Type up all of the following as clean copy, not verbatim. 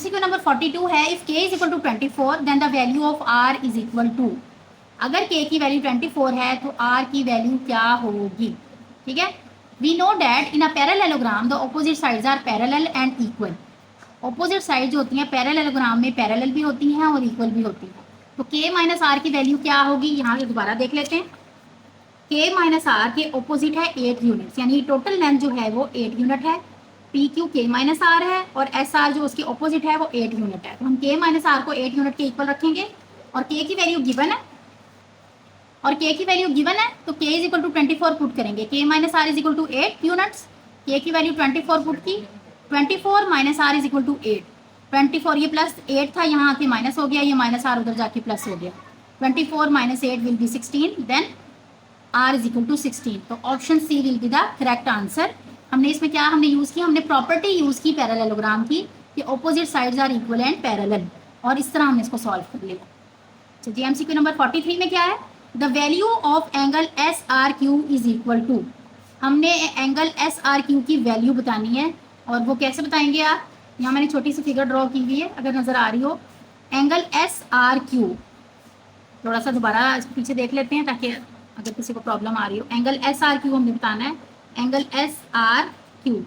MCQ number 42 है, if k is equal to 24 then the value of r is equal to. अगर k की value 24 है तो r की वैल्यू क्या होगी? ठीक है, we know that in a parallelogram the opposite sides are parallel and equal. Opposite side जो होती हैं पैरेललोग्राम में पैरेलल भी होती हैं और इक्वल भी होती हैं। तो k माइनस आर की वैल्यू क्या होगी, यहाँ दोबारा देख लेते हैं। k माइनस आर के ऑपोजिट है 8 यूनिट्स, यानी टोटल लेंथ जो है वो 8 यूनिट है। पी क्यू के माइनस आर है और एस आर जो उसकी ऑपोजिट है वो 8 यूनिट है। तो हम के माइनस आर को 8 यूनिट के इक्वल रखेंगे और के की वैल्यू गिवन है तो के इज इक्वल टू 24 पुट करेंगे। K minus R is equal to 8 units, K की वैल्यू 24 पुट की, 24 minus R is equal to 8। 24 ये प्लस 8 था, यहाँ आके माइनस हो गया, ये माइनस आर उधर जाके प्लस हो गया। 24 minus 8 will be 16, then R is equal to 16। तो option C will be the correct answer. हमने इसमें क्या हमने यूज़ किया, हमने प्रॉपर्टी यूज़ की पैरेललोग्राम की कि opposite sides are equal and parallel, और इस तरह हमने इसको सॉल्व कर लिया। चलिए एमसीक्यू नंबर 43 में क्या है, the value of angle S R Q is equal to. हमने एंगल एस आर क्यू की वैल्यू बतानी है, और वो कैसे बताएंगे आप, यहाँ मैंने छोटी सी फिगर ड्रॉ की हुई है अगर नज़र आ रही हो। एंगल एस आर क्यू, थोड़ा सा दोबारा पीछे देख लेते हैं ताकि अगर किसी को प्रॉब्लम आ रही हो। एंगल एस आर क्यू हमने बताना है, एंगल एस आर क्यू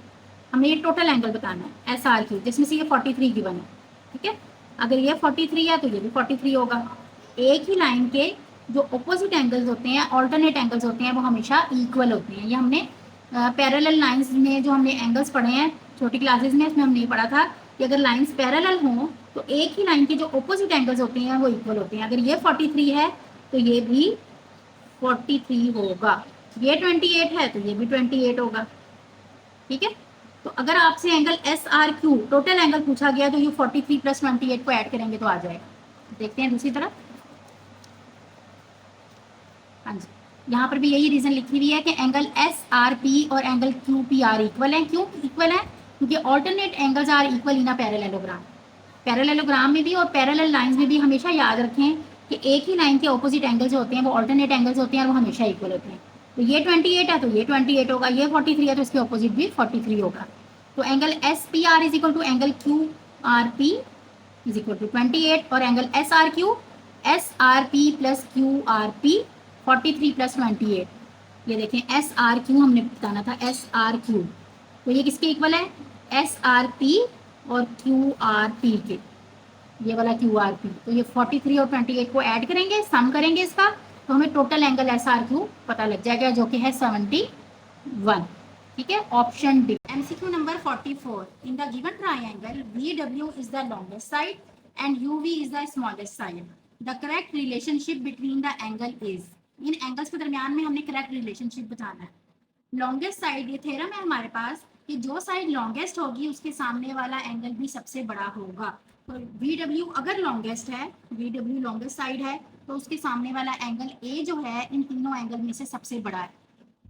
हमें ये टोटल एंगल बताना है एस आर क्यू, जिसमें से ये 43 गिवन है। ठीक है, अगर ये 43 है तो ये भी 43 होगा। एक ही लाइन के जो ऑपोजिट एंगल्स होते हैं, ऑल्टरनेट एंगल्स होते हैं, वो हमेशा इक्वल होते हैं। ये हमने पैरेलल लाइंस में जो हमने एंगल्स पढ़े हैं छोटी क्लासेस में, इसमें हमने पढ़ा था कि अगर लाइंस पैरेलल हों तो एक ही लाइन के जो ऑपोजिट एंगल्स होते हैं वो इक्वल होते हैं। अगर ये 43 है तो ये भी 43 होगा, ये 28 है तो ये भी 28 होगा। ठीक है, तो अगर आपसे angle S R Q total angle पूछा गया तो ये 43 प्लस 28 को ऐड करेंगे तो आ जाएगा। देखते हैं दूसरी तरफ। हाँ जी, यहाँ पर भी यही रीजन लिखी हुई है कि एंगल एस आर पी और angle Q P R equal है। क्यों इक्वल है? क्योंकि alternate angles are equal in a parallelogram. Parallelogram में भी और पैरेलल लाइंस में भी हमेशा याद रखें कि एक ही लाइन के ऑपोजिट एंगल्स होते हैं वो ऑल्टरनेट एंगल्स होते हैं और वो हमेशा इक्वल होते हैं। तो ये 28 है तो ये 28 होगा, ये 43 है तो इसके ऑपोजिट भी 43 होगा। तो angle S P R is equal to angle Q R P is equal to 28, और angle S R P plus Q R P 43 plus 28। ये देखें एस आर क्यू हमने बताना था, एस आर क्यू, तो ये किसके इक्वल है, एस आर पी और क्यू आर पी के, ये वाला क्यू आर पी। तो ये 43 और 28 को ऐड करेंगे, सम करेंगे इसका, तो हमें total angle S R Q पता लग जाएगा जो कि है 71। ठीक है, option D. MCQ number 44, in the given triangle VW is the longest side and UV is the smallest side, the correct relationship between the angle is. In angles के दरमियान में हमने करेक्ट रिलेशनशिप बताना है। लॉन्गेस्ट साइड, ये theorem है हमारे पास कि जो साइड लॉन्गेस्ट होगी उसके सामने वाला एंगल भी सबसे बड़ा होगा। तो VW अगर लॉन्गेस्ट है, VW लॉन्गेस्ट साइड है, तो उसके सामने वाला एंगल A जो है इन तीनों एंगल में से सबसे बड़ा है।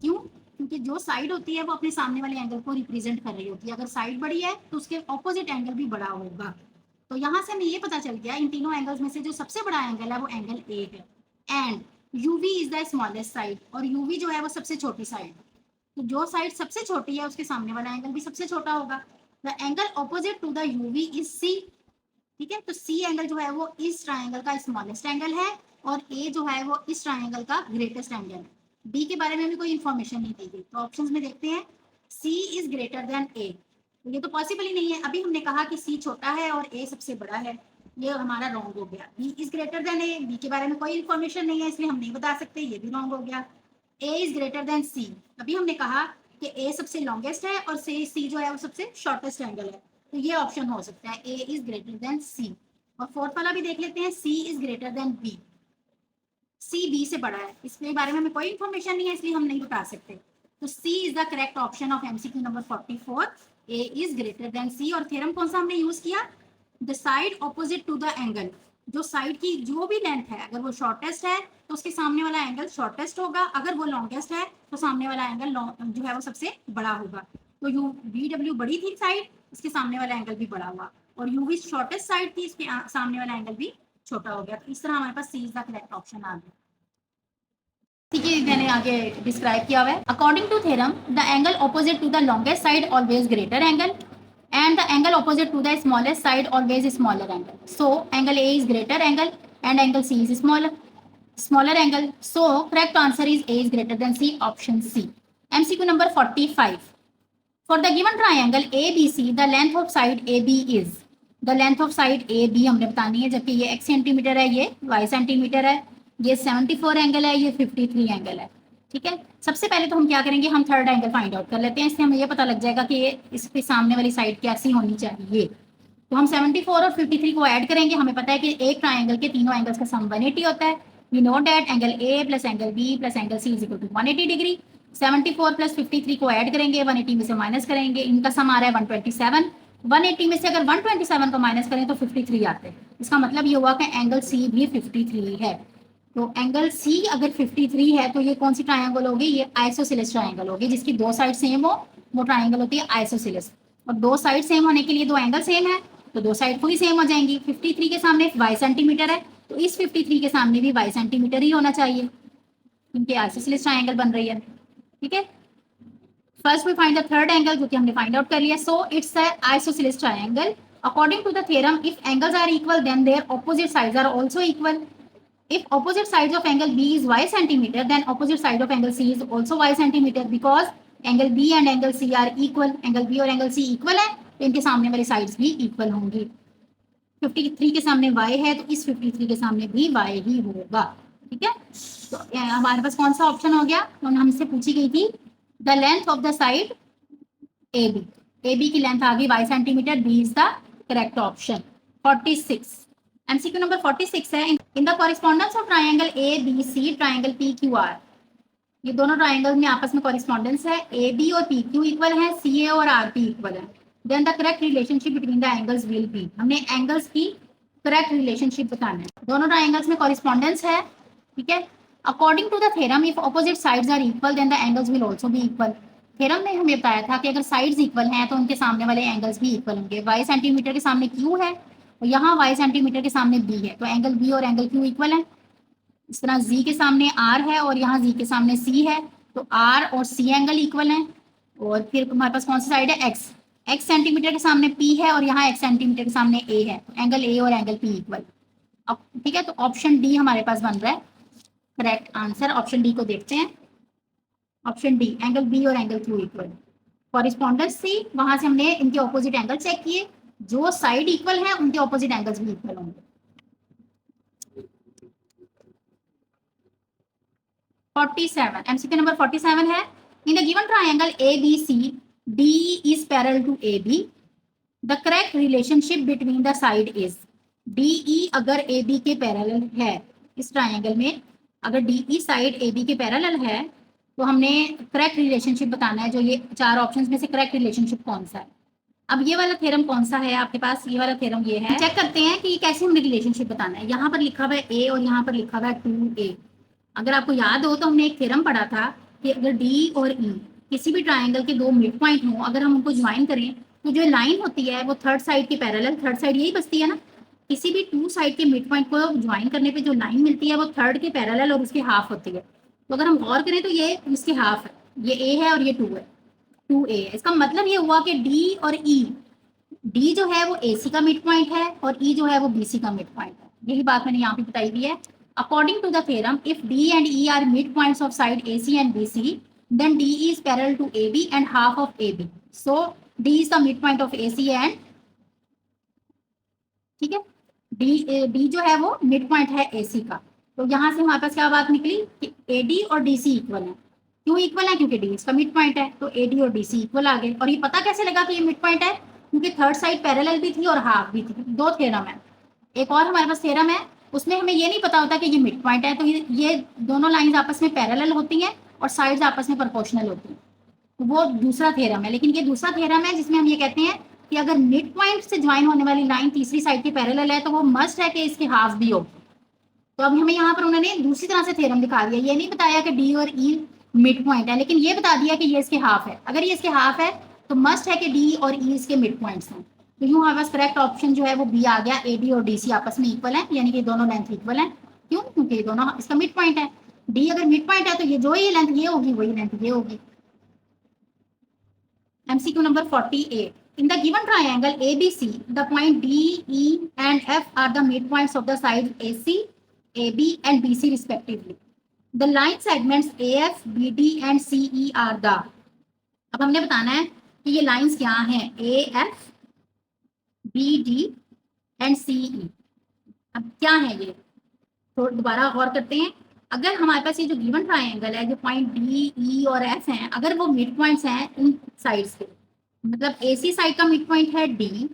क्यों? क्योंकि जो साइड होती है वो अपने सामने वाले एंगल को रिप्रेजेंट कर रही होती है। अगर साइड बड़ी है तो उसके ऑपोजिट एंगल भी बड़ा होगा। तो यहाँ से हमें ये पता चल गया इन तीनों एंगल्स में से जो सबसे बड़ा एंगल है वो एंगल A है। And UV is the smallest side, और UV जो है वो सबसे छोटी साइड। तो जो साइड सबसे छोटी है उसके सामने वाला एंगल भी सबसे छोटा होगा। The angle opposite to the UV is C। ठीक है, तो C एंगल जो है वो इस ट्रायंगल का स्मॉलेस्ट एंगल है और A जो है वो इस ट्रायंगल का ग्रेटेस्ट एंगल है। B के बारे में भी कोई इंफॉर्मेशन नहीं दी गई। तो ऑप्शंस में देखते हैं, C is greater then A, तो ये तो पॉसिबल ही नहीं है। अभी हमने कहा कि C छोटा है और A सबसे बड़ा है, ये हमारा रॉन्ग हो गया। B is greater then A, B के बारे में कोई इंफॉर्मेशन नहीं है इसलिए हम नहीं बता सकते, ये भी रॉन्ग हो गया। A is greater than C, अभी हमने कहा कि A सबसे लॉन्गेस्ट है और C जो है वो सबसे शॉर्टेस्ट एंगल है, तो ये ऑप्शन हो सकता है A is greater than C। और फोर्थ वाला भी देख लेते हैं, C is greater then B, C B से बड़ा है, इसके बारे में हमें कोई इन्फॉर्मेशन नहीं है इसलिए हम नहीं बता सकते। तो C is the correct option of MCQ number 44, A is greater than C। और थ्योरम कौन सा हमने यूज किया, the side opposite to the angle, जो साइड की जो भी लेंथ है अगर वो शॉर्टेस्ट है तो उसके सामने वाला एंगल शॉर्टेस्ट होगा, अगर वो लॉन्गेस्ट है तो सामने वाला एंगल जो है वो सबसे बड़ा होगा। तो VW बड़ी थी साइड, इसके सामने वाला एंगल भी बड़ा हुआ, और UV शॉर्टेस्ट साइड थी, इसके सामने वाला एंगल भी छोटा हो गया। तो इस तरह हमारे पास C is the correct option आ गया। ठीक है, मैंने आगे डिस्क्राइब किया हुआ है। According to theorem the angle opposite to the longest side always greater angle, and the angle opposite to the smallest side always is smaller angle. So angle A is greater angle and angle C is smaller angle. So correct answer is A is greater than C, option C. MCQ number 45. For the given triangle ABC, the length of side AB is, the length of side AB हमने बतानी है, जबकि ये x centimetre है, ये y centimetre है, ये 74 angle है, ये 53 एंगल है. ठीक है, सबसे पहले तो हम क्या करेंगे, हम थर्ड एंगल फाइंड आउट कर लेते हैं. इससे हमें ये पता लग जाएगा कि ये इसके सामने वाली साइड कैसी होनी चाहिए. तो हम 74 और 53 को ऐड करेंगे. हमें पता है कि एक ट्राइंगल के तीनों एंगल्स का सम 180 होता है. We know that angle A plus angle B plus angle C is equal to 180 degree. 74 plus 53 को ऐड करेंगे, 180 में से माइनस करेंगे, इनका सम आ रहा है 127. 180 में से अगर 127 को माइनस करें तो 53 आते हैं. इसका मतलब ये हुआ कि एंगल सी भी 53 है. तो एंगल सी अगर 53 है तो ये कौन सी ट्रायंगल होगी, ये आइसोसेलेस ट्रायंगल होगी. जिसकी दो साइड सेम हो वो ट्रायंगल होती है आइसोसेलेस. और दो साइड सेम होने के लिए दो एंगल सेम है तो दो साइड खुद ही सेम हो जाएंगी. 53 के सामने y सेंटीमीटर है तो इस 53 के सामने भी y सेंटीमीटर ही होना चाहिए क्योंकि आइसोसेलेस ट्रायंगल बन रही है. ठीक है, first we find the third angle जो कि हमने फाइंड आउट कर लिया. So it's a isosceles triangle. According to the theorem if angles are equal then their opposite sides are also equal. If opposite sides of angle B is y centimeter, then opposite side of angle C is also y centimeter because angle B and angle C are equal. Angle B और angle C equal है तो इनके सामने वाली sides भी equal होंगी. 53 के सामने y है तो इस 53 के सामने भी y ही होगा. ठीक है, तो हमारे पास कौन सा ऑप्शन हो गया, तो हमसे पूछी गई थी the length of the side AB. AB की लेंथ आ गई y centimetre. B is the correct option. 46. MCQ number 46 है. In the correspondence of triangle ABC, triangle PQR. ये दोनों ट्राइंगल में आपस में कॉरिस्पॉन्डेंस है. AB और PQ इक्वल है, CA और RP इक्वल है. Then the correct relationship between the angles will be. हमने एंगल्स की करेक्ट रिलेशनशिप बताना है. दोनों ट्राइंगल्स में कॉरिस्पॉन्डेंस है. ठीक है, according to the theorem if opposite sides are equal then the angles will also be equal. Theorem में हमें बताया था कि अगर साइड्स इक्वल हैं तो उनके सामने वाले एंगल्स भी इक्वल होंगे. y सेंटीमीटर के सामने Q है और यहाँ y सेंटीमीटर के सामने B है तो एंगल B और एंगल Q इक्वल है. इस तरह Z के सामने R है और यहाँ Z के सामने C है तो R और C एंगल इक्वल हैं. और फिर हमारे पास कौन सी साइड है, x सेंटीमीटर के सामने P है और यहाँ x सेंटीमीटर के सामने A है तो एंगल A और एंगल P इक्वल. अब ठीक है, तो ऑप्शन डी हमारे पास बन रहा है करेक्ट आंसर. ऑप्शन डी को देखते हैं. ऑप्शन डी एंगल B और एंगल Q इक्वल. कॉरिस्पॉन्डेंस सी, वहां से हमने इनके ऑपोजिट एंगल चेक किए. जो साइड इक्वल है उनके ऑपोजिट एंगल्स भी इक्वल होंगे. 47. MCQ नंबर 47 है. In the given triangle ABC, DE is parallel to AB. The correct relationship between the side is. DE अगर AB के पैरेलल है, इस ट्रायंगल में अगर DE साइड AB के पैरेलल है तो हमने करेक्ट रिलेशनशिप बताना है. जो ये चार ऑप्शंस में से करेक्ट रिलेशनशिप कौन सा है. अब ये वाला थ्योरम कौन सा है आपके पास, ये वाला थ्योरम ये है. चेक करते हैं कि कैसे हमें रिलेशनशिप बताना है. यहाँ पर लिखा हुआ है A और यहाँ पर लिखा हुआ है 2A. अगर आपको याद हो तो हमने एक थ्योरम पढ़ा था कि अगर D और E किसी भी ट्राइंगल के दो मिड पॉइंट हो, अगर हम उनको ज्वाइन करें तो जो लाइन होती है वो थर्ड साइड के पैरेलल, थर्ड साइड यही बचती है ना. किसी भी टू साइड के मिड पॉइंट को ज्वाइन करने पे जो लाइन मिलती है वो थर्ड के पैरेलल और उसकी हाफ होती है. तो अगर हम गौर करें तो ये इसकी हाफ है, ये A है और ये 2 है, 2A है. इसका मतलब ये हुआ कि D और E, D जो है वो AC का मिड पॉइंट है और E जो है वो BC का मिड पॉइंट है. यही बात मैंने यहाँ पे बताई हुई है. According to the theorem if D and E are mid points of side AC and BC then DE is parallel to AB and half of AB. So D is the midpoint of AC and ठीक है, D जो है वो mid point है AC का. तो यहाँ से हमारे पास क्या बात निकली कि AD और DC इक्वल है. क्यों इक्वल है, क्योंकि D इसका मिड पॉइंट है तो AD और DC इक्वल आ गए. और ये पता कैसे लगा कि ये मिड पॉइंट है, क्योंकि थर्ड साइड पैरेलल भी थी और हाफ भी थी. दो थ्योरम है. एक और हमारे पास थ्योरम है उसमें हमें ये नहीं पता होता कि ये मिड पॉइंट है तो ये दोनों लाइंस आपस में पैरेलल होती हैं और साइड्स आपस में प्रोपोर्शनल होती हैं. तो वो दूसरा थ्योरम है. लेकिन ये दूसरा थ्योरम है जिसमें हम ये कहते हैं कि अगर मिड पॉइंट से ज्वाइन होने वाली लाइन तीसरी साइड के पैरेलल है तो वो मस्ट है कि इसकी हाफ भी होगी. तो अब हमें यहाँ पर उन्होंने दूसरी तरह से थ्योरम दिखा दिया. ये नहीं बताया कि D और E मिड पॉइंट है, लेकिन ये बता दिया कि ये इसके हाफ है. अगर ये इसके हाफ है तो मस्ट है कि D और E इसके मिड पॉइंट्स हैं. तो यूँ हमारे पास करेक्ट ऑप्शन जो है वो B आ गया. AD और DC आपस में इक्वल है, यानी कि दोनों लेंथ इक्वल है. क्यों, क्योंकि दोनों इसका मिड पॉइंट है. D अगर मिड पॉइंट है तो ये जो ये लेंथ ये होगी वही लेंथ ये होगी. MCQ number 48. In the given triangle ABC, the point D, E, and F are the midpoints of the sides AC, AB, and BC respectively. The line segments AF, BD, and CE are the. अब हमने बताना है कि ये lines क्या हैं, AF, BD, and CE. अब क्या है ये, तो दोबारा गौर करते हैं. अगर हमारे पास ये जो गिवन ट्राइंगल है, जो पॉइंट डी, ई और एफ हैं, अगर वो मिड पॉइंट्स हैं इन साइड्स के, मतलब एसी साइड का मिड पॉइंट है डी,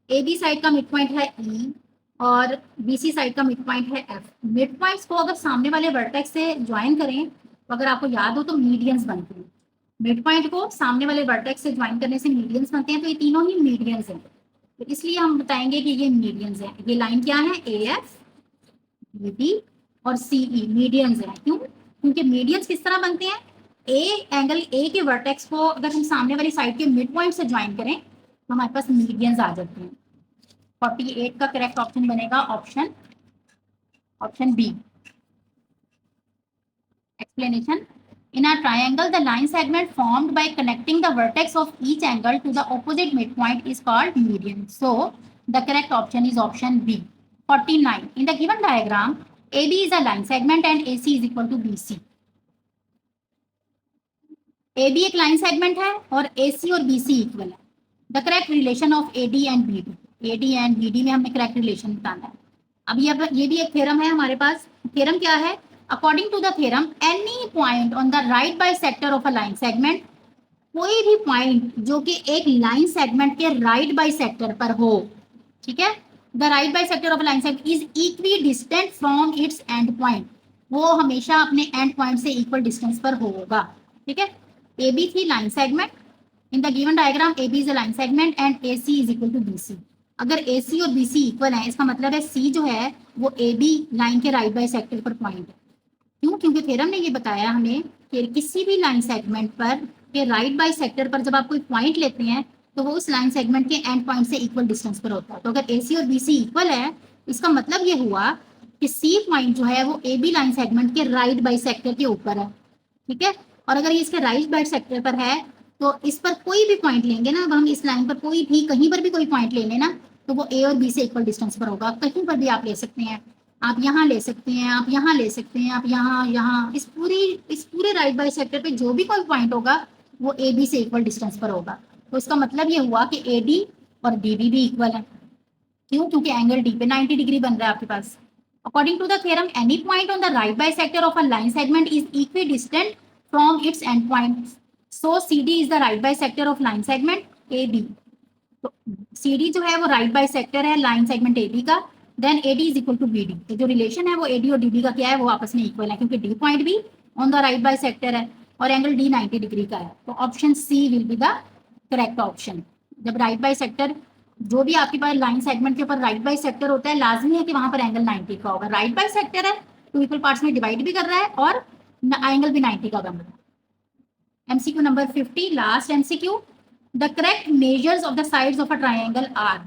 ए बी साइड का मिड पॉइंट है ई, और बीसी साइड का मिड पॉइंट है एफ. मिड पॉइंट्स को अगर सामने वाले वर्टेक्स से ज्वाइन करें, तो अगर आपको याद हो तो मीडियंस बनते हैं. मिड पॉइंट को सामने वाले वर्टेक्स से ज्वाइन करने से मीडियंस बनते हैं, तो ये तीनों ही मीडियंस हैं. तो इसलिए हम बताएंगे कि ये मीडियंस हैं. ये लाइन क्या है, ए एफ, बी डी और सीई मीडियंस हैं. क्यों? क्योंकि मीडियंस किस तरह बनते हैं, ए एंगल ए के वर्टेक्स को अगर हम सामने वाली साइड के मिड पॉइंट से ज्वाइन करें तो हमारे पास मीडियंस आ जाते हैं. 48 का करेक्ट ऑप्शन बनेगा option B. Explanation. In a triangle, the line segment formed by connecting the vertex of each angle to the opposite midpoint is called median. So, the correct option is option B. 49. In the given diagram, AB is a line segment and AC is equal to BC. AB एक line segment है और AC और BC equal है. The correct relation of AD and BD. AD and BD में हमें correct relation बताना है. अब ये भी एक थ्योरम है हमारे पास. थ्योरम क्या है? According to the theorem, any point on the right bisector of a line segment, कोई भी पॉइंट जो कि एक लाइन सेगमेंट के राइट बाइसेक्टर पर हो, ठीक है, the right bisector of line segment is equidistant from its end point, वो हमेशा अपने एंड पॉइंट से इक्वल डिस्टेंस पर होगा. ठीक है, ए बी थी line segment. In the given diagram A B is a line segment and A C is equal to B C. अगर ए सी और बी सी इक्वल है, इसका मतलब है सी जो है वो ए बी लाइन के राइट बाइसेक्टर पर पॉइंट है. क्यों? क्योंकि थ्योरम ने ये बताया हमें कि किसी भी लाइन सेगमेंट पर के राइट बाइसेक्टर पर जब आप कोई पॉइंट लेते हैं तो वो उस लाइन सेगमेंट के एंड पॉइंट से इक्वल डिस्टेंस पर होता है. तो अगर ए सी और बी सी इक्वल है, इसका मतलब ये हुआ कि सी पॉइंट जो है वो ए बी लाइन सेगमेंट के राइट बाइसेक्टर के ऊपर है. ठीक है, और अगर ये इसके राइट बाइसेक्टर पर है तो इस पर कोई भी पॉइंट लेंगे ना, अगर हम इस लाइन पर कोई भी कहीं पर भी कोई पॉइंट ले लें ना, तो वो ए और बी से इक्वल डिस्टेंस पर होगा. कहीं पर भी आप ले सकते हैं, आप यहाँ ले सकते हैं, आप यहाँ ले सकते हैं, आप यहाँ इस पूरे राइट बाइसेक्टर पे जो भी कोई पॉइंट होगा वो ए बी से इक्वल डिस्टेंस पर होगा. तो इसका मतलब ये हुआ कि ए डी और डी बी भी इक्वल है. क्यों? क्योंकि एंगल डी पे 90 डिग्री बन रहा है आपके पास. According to the theorem, any point on the right bisector of a line segment is equidistant from its end point. So C D is the right bisector of line segment A B. तो C D जो है वो right bisector है line segment A B का. Then AD is equal to BD. तो जो relation है वो AD और DB का क्या है, वो आपस में इक्वल है, क्योंकि D पॉइंट भी ऑन द राइट बाइसेक्टर है और एंगल D 90 डिग्री का है. तो option C will be the correct option. जब राइट बाइसेक्टर, जो भी आपके पास लाइन सेगमेंट के ऊपर राइट बाइसेक्टर होता है, लाजमी है कि वहां पर एंगल 90 का होगा. राइट बाइसेक्टर है, टू इक्वल पार्ट्स में डिवाइड भी कर रहा है और एंगल भी 90 का बन रहा है. MCQ number 50, last MCQ. The correct measures of the sides of a triangle are.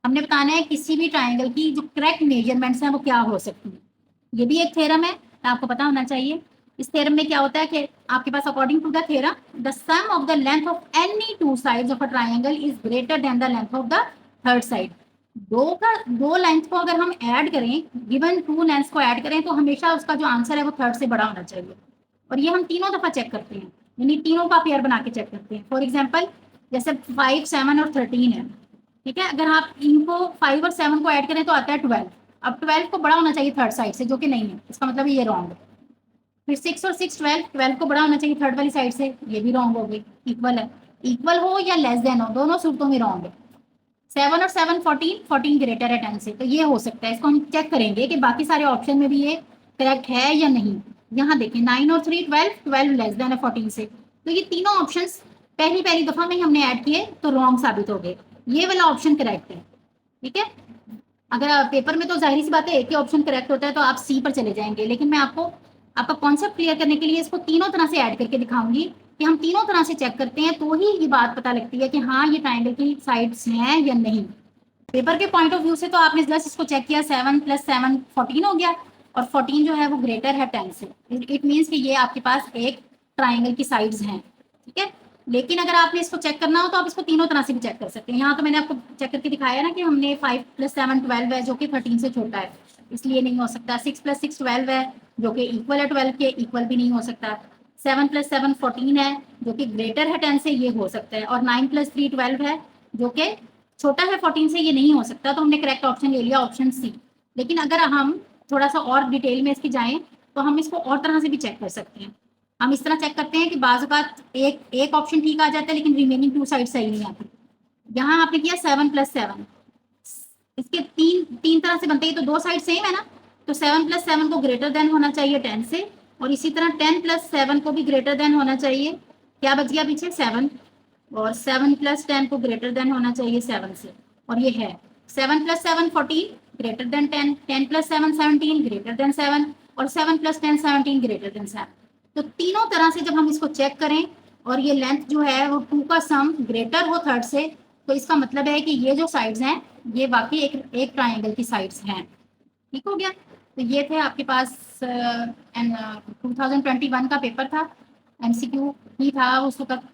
हमने बताना है किसी भी ट्राइंगल की जो करेक्ट मेजरमेंट्स हैं वो क्या हो सकती हैं. ये भी एक थ्योरम है, आपको पता होना चाहिए. इस थ्योरम में क्या होता है कि आपके पास according to the theorem, the sum of the length of any two sides of a triangle is greater than the length of the third side. दो लेंथ को अगर हम ऐड करें, गिवन टू लेंथ को ऐड करें, तो हमेशा उसका जो आंसर है वो थर्ड से बड़ा होना चाहिए. और ये हम तीनों दफा चेक करते हैं, यानी तीनों का पेयर बना के चेक करते हैं. फॉर एग्जाम्पल, जैसे 5, 7 और 13 है. ठीक है, अगर आप इनको 5 और 7 को ऐड करें तो आता है 12. अब 12 को बड़ा होना चाहिए थर्ड साइड से, जो कि नहीं है, इसका मतलब ये रॉन्ग है. फिर 6 और 6 12 को बड़ा होना चाहिए थर्ड वाली साइड से, ये भी रॉन्ग हो गई. इक्वल है, इक्वल हो या लेस देन हो, दोनों सूरतों में रॉन्ग है. 7 और 7 14 ग्रेटर है 10 से, तो ये हो सकता है. इसको हम चेक करेंगे कि बाकी सारे ऑप्शन में भी ये करेक्ट है या नहीं. यहाँ देखिए 9 और 3 12 लेस देन है 14 से. तो ये तीनों ऑप्शन पहली दफा में ही हमने ऐड किए तो रॉन्ग साबित हो गए. ये वाला ऑप्शन करेक्ट है. ठीक है, अगर पेपर में तो जाहिर सी बात है एक ही ऑप्शन करेक्ट होता है, तो आप सी पर चले जाएंगे. लेकिन मैं आपका कॉन्सेप्ट क्लियर करने के लिए इसको तीनों तरह से ऐड करके दिखाऊंगी कि हम तीनों तरह से चेक करते हैं, तो ही ये बात पता लगती है कि हाँ ये ट्राइंगल की साइड्स हैं या नहीं. पेपर के पॉइंट ऑफ व्यू से तो आपने जस्ट इसको चेक किया, 7 + 7 14 हो गया, और 14 जो है वो ग्रेटर है 10 से. इट मीन्स कि ये आपके पास एक ट्राइंगल की साइड्स हैं. ठीक है, लेकिन अगर आपने इसको चेक करना हो तो आप इसको तीनों तरह से भी चेक कर सकते हैं। यहाँ तो मैंने आपको चेक करके दिखाया ना कि हमने 5 + 7 12 है, जो कि 13 से छोटा है, इसलिए नहीं हो सकता। 6 + 6 12 है, जो कि इक्वल है 12 के, इक्वल भी नहीं हो सकता। 7 + 7 14 है, जो कि ग्रेटर है 10 से, ये हो सकता है। और 9 + 3 12 है, जो कि छोटा है 14 से, ये नहीं हो सकता। तो हमने करेक्ट ऑप्शन ले लिया, ऑप्शन सी। लेकिन अगर हम थोड़ा सा और डिटेल में इसकी जाएं तो हम इसको और तरह से भी चेक कर सकते हैं। हम इस तरह चेक करते हैं कि बाज़ बात एक एक ऑप्शन ठीक आ जाता है, लेकिन रिमेनिंग 2 साइड सही नहीं आती। यहाँ आपने किया 7 + 7, इसके तीन तीन तरह से बनते हैं, तो 2 साइड सेम है ना, तो 7 + 7 को ग्रेटर देन होना चाहिए 10 से, और इसी तरह 10 + 7 को भी ग्रेटर देन होना चाहिए, क्या बच गया पीछे 7, और 7 + 10 को ग्रेटर देन होना चाहिए 7 से, और ये है 7 + 7 14 ग्रेटर देन 10, 10 + 7 17 ग्रेटर देन 7, और 7 + 10 17 ग्रेटर देन 7। तो तीनों तरह से जब हम इसको चेक करें और ये लेंथ जो है वो 2 का सम ग्रेटर हो थर्ड से, तो इसका मतलब है कि ये जो साइड्स हैं ये वाकई एक ट्राइंगल की साइड्स हैं। ठीक हो गया। तो ये थे आपके पास 2021 का पेपर था, एमसीक्यू ही था उस वक्त,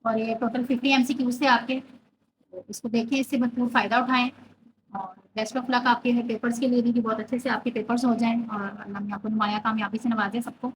और ये टोटल 50 एमसीक्यूज थे आपके। तो इसको देखें, इससे भरपूर फ़ायदा उठाएं, और बेस्ट ऑफ लक आपके पेपर्स के लिए भी, कि बहुत अच्छे से आपके पेपर्स हो जाएं और अल्लाह ने आपको नुमाया कामयाबी से नवाजे सबको।